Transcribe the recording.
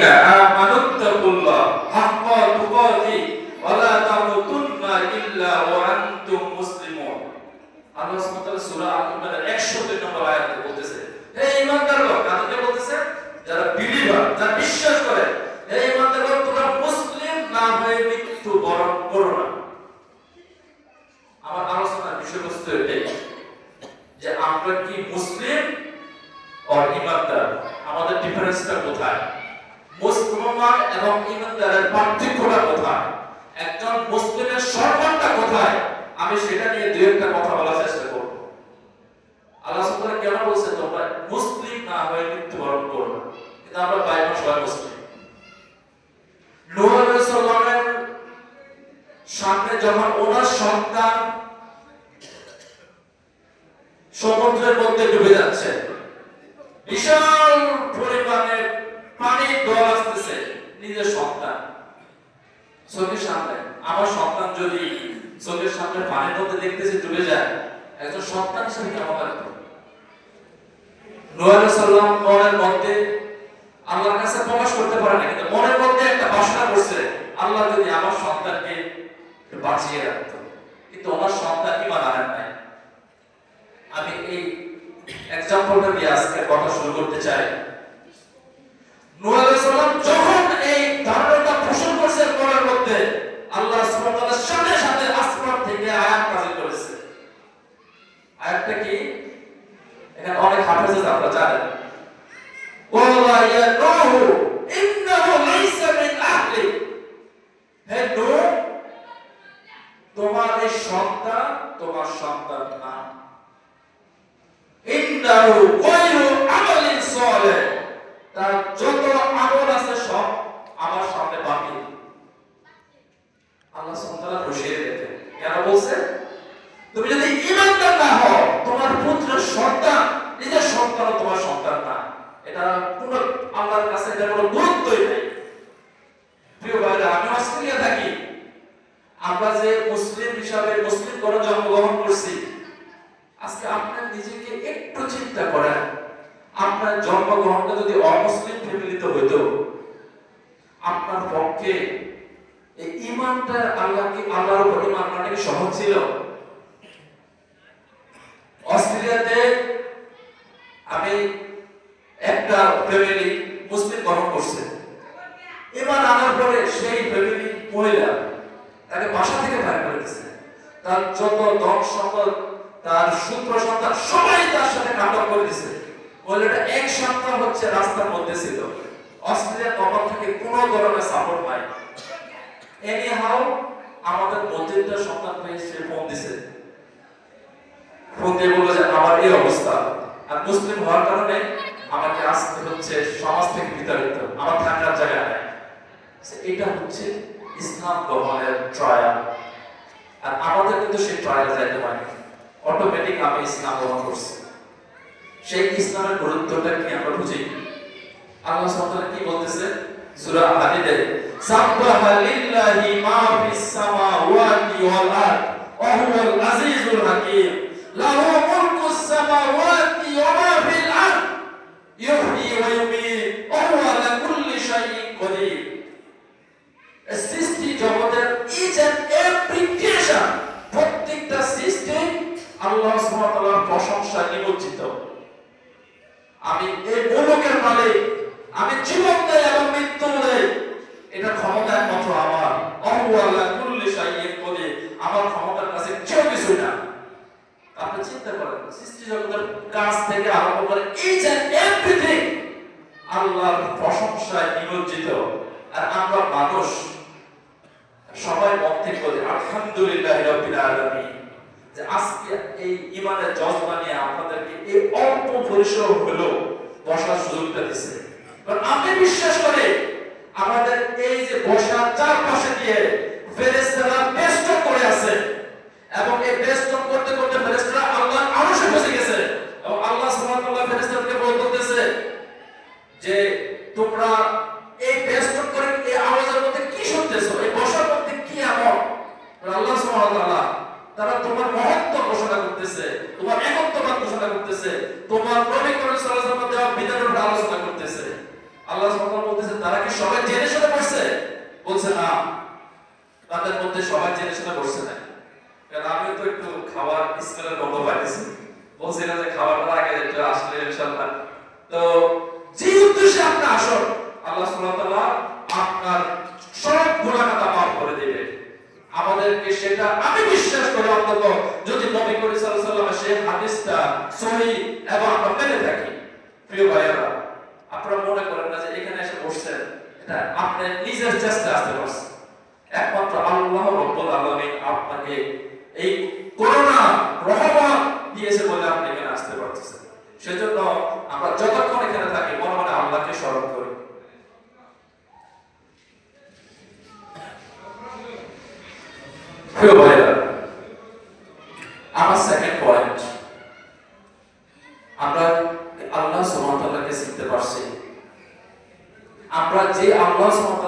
আমানুত্তাকুল্লাহ হাক্কা তুকাতি ওয়া লা তামুতুন্না ইল্লা ওয়া আনতুম মুসলিমুন। আল্লাহ সুবহানাহু ওয়া তাআলা সূরা আল-ইমরানের 102 নম্বর আয়াতে বলতেছে, হে ঈমানদারগণ, কাদেরকে বলতেছে? যারা বিলিভার, যারা বিশ্বাস করে, হে ঈমানদারগণ, তোমরা মুসলিম না হয়ে মৃত্যুবরণ করো না। আমার আলোচনার বিষয়বস্তু এটাই যে আমরা কি মুসলিম আর ঈমানদার, আমাদের ডিফারেন্সটা কোথায়? মুসলমান এবং ঈমানদারের পার্থক্যটা কোথায়? একজন মুসলিমের সম্মানটা কোথায়? আমি সেটা নিয়ে দুই একটা কথা বলার চেষ্টা করব। আল্লাহ সুবহানাহু ওয়া তাআলা কেন বলছে তোমরা মুসলিম না হয়ে মৃত্যুবরণ করো না? কিন্তু আমরা বাইরে সবাই মুসলিম। নূহ আলাইহিস সালামের সামনে যখন ওনার সন্তান সমুদ্রের মধ্যে ডুবে যাচ্ছে, বিশাল পরিমাণে পানি দল আসতেছে, নিজের সন্তান চোখের সামনে, আমার সন্তান যদি চোখের সামনে পানির মধ্যে দেখতেছে ডুবে যায়, একজন সন্তান হিসেবে কেমন লাগতো? নূহ আলাইহিস সালাম মনের মধ্যে আল্লাহর কাছে প্রকাশ করতে পারে না, কিন্তু মনের মধ্যে একটা বাসনা করছে, আল্লাহ যদি আমার সন্তানকে বাঁচিয়ে রাখতো। কিন্তু ওনার সন্তান ঈমান আনেন নাই। আমি এই এক্সাম্পলটা দিয়ে আজকে কথা শুরু করতে চাই। নূহ আলাইহিস সালাম যখন এই ধারণাটা পোষণ করছেন মনের মধ্যে, আল্লাহ সুবহানাহু ওয়া তাআলা সাথে সাথে আসমান থেকে আয়াত নাযিল করেছে। আয়াতটা কি? এখানে অনেক হাফেজ আপনারা জানেন, ওয়ালা ইয়া নূহ ইন্নাহু লাইসা মিন আহলি, হে নূহ, তোমার এই সন্তান তোমার সন্তান না। ইন্নাহু গায়রু আমালিন সালিহ, তার যত আমল আছে সব আমার সামনে বাকি। আল্লাহ সুবহানাহু ওয়া তাআলা বসিয়ে দিয়েছে। কেন বলছে? তুমি যদি ঈমানদার না হও, তোমার পুত্রের সন্তান নিজের সন্তান তোমার সন্তান না, এটা কোনো আল্লাহর কাছে এটা কোনো গুরুত্বই নেই। প্রিয় ভাইরা, আমি অস্ট্রেলিয়া থাকি, আমরা যে মুসলিম হিসাবে মুসলিম করে জন্মগ্রহণ করছি, আজকে আপনার নিজেকে একটু চিন্তা করেন, আপনার জন্মগ্রহণটা যদি অমুসলিম ফ্যামিলিতে হইতো, আপনার পক্ষে এই ঈমানটা আল্লাহর উপর ঈমান আনাটা কি সহজ ছিল? অস্ট্রেলিয়াতে আমি একটা ফ্যামিলি মুসলিম গ্রহণ করছে, ঈমান আনার পরে সেই ফ্যামিলি মহিলা তাকে বাসা থেকে বাইরে করে দিয়েছে। তার যত ধন সম্পদ, তার সূত্র সন্তান সবাই তার সাথে নাটক করে দিয়েছে। মহিলাটা এক সপ্তাহ হচ্ছে রাস্তার মধ্যে ছিল। অস্ট্রেলিয়ার গভর্নমেন্ট থেকে কোনো ধরনের সাপোর্ট নাই। এনি হাউ আমাদের মসজিদটা সন্তান পেয়ে সে ফোন দিছে, ফোন দিয়ে বললো যে আমার এই অবস্থা, আর মুসলিম হওয়ার কারণে আমাকে আসতে হচ্ছে সমাজ থেকে বিতাড়িত, আমার থাকার জায়গা নাই। এটা হচ্ছে ইসলাম গ্রহণের ট্রায়াল। আর আমাদের কিন্তু সেই ট্রায়াল যাইতে পারি, অটোমেটিক আমি ইসলাম গ্রহণ করছি। সেই ইসলামের গুরুত্বটা কি আমরা বুঝি? আল্লাহ সুবহানাহু ওয়া তাআলা কি বলতেছে সূরা আল-হাদীদে, সাব্বাহা লিল্লাহি মা ফিস সামাওয়াতি ওয়াল আরদ ওয়া হুয়াল আজিজুল হাকীম, লাহু মুলকুস সামাওয়াতি ওয়া মা ফিল আরদ ইউহয়ী ওয়া ইউমীত ওয়া হুয়া আলা কুল্লি শাইইন কাদির। সৃষ্টি জগতের ইচ এন্ড এভরি ক্রিয়েশন, প্রত্যেকটা সৃষ্টি আল্লাহ সুবহানাহু ওয়া তাআলার প্রশংসায় নিমজ্জিত। আমি এই মুলুকের মালিক, আমি জীবন দেই এবং মৃত্যু দেই, এটা ক্ষমতা একমাত্র আমার। আল্লাহ কুল্লি শাইইন কাদির, আমার ক্ষমতার কাছে কেউ কিছুই না। আপনি চিন্তা করেন, সৃষ্টি জগতের কাছ থেকে আরম্ভ করে ইচ এন্ড এভরিথিং আল্লাহর প্রশংসায় নিমজ্জিত। আর আমরা মানুষ সবাই মন্তব্য করি আলহামদুলিল্লাহি রাব্বিল আলামিন, যে আজকে এই ঈমানের জজবা নিয়ে আপনাদেরকে এই অল্প পরিসর হলো বসার সুযোগটা দিয়েছে। কারণ আমি বিশ্বাস করি আমাদের এই যে বসার চারপাশে দিয়ে ফেরেশতারা বেষ্টন করে আছে, এবং এই বেষ্টন করতে করতে ফেরেশতারা আল্লাহর আরশে বসে গেছে, এবং আল্লাহ সুবহানাহু ওয়া তাআলা ফেরেশতাদেরকে বলতেছে যে তোমরা এই বেষ্টন করে এই আওয়াজের মধ্যে কি শুনতেছো, এই বসার মধ্যে কি এমন? আল্লাহ সুবহানাহু ওয়া তাআলা তারা তোমার মহত্ব ঘোষণা করতেছে, তোমার একত্ববাদ ঘোষণা করতেছে, তোমার নবী করিম সাল্লাল্লাহু আলাইহি ওয়াসাল্লাম দেওয়া বিধানের উপর আলোচনা করতেছে। আল্লাহ সুবহানাহু ওয়া তাআলা বলতেছে তারা তারা কি সবাই জেনে শুনে করছে? বলছে না, তাদের মধ্যে সবাই জেনে শুনে করছে না। কারণ আমি তো একটু খাবার স্মেলের গন্ধ পাইতেছি, বলছিলাম যে খাবারটা আগে একটু আসলে ইনশাআল্লাহ। তো যে উদ্দেশ্যে আপনি আসুন, আল্লাহ সুবহানাহু ওয়া তাআলা আপনার সব গুনাহ খাতা মাফ করে দিবে। আমাদেরকে সেটা আমি বিশ্বাস করি, অন্তত যদি নবী করিম সাল্লাল্লাহু আলাইহি ওয়াসাল্লামের সেই হাদিসটা সহিহ এবং আমরা মেনে থাকি। প্রিয় ভাইয়েরা, আপনারা মনে করেন না যে এখানে এসে বসছেন এটা আপনি নিজের চেষ্টা আসতে পারছেন। একমাত্র আল্লাহ রাব্বুল আলামিন আপনাকে এই করোনা রহমত দিয়েছে বলে আপনি এখানে আসতে পারতেছেন। সেজন্য আমরা যতক্ষণ এখানে থাকি মনে মনে আল্লাহকে স্মরণ করি। প্রিয় ভাইরা, আমার সেকেন্ড পয়েন্ট, আমরা আল্লাহ সুবহানাহু ওয়া তাআলাকে চিনতে পারছি। আমরা যে আল্লাহ সুবহানাহু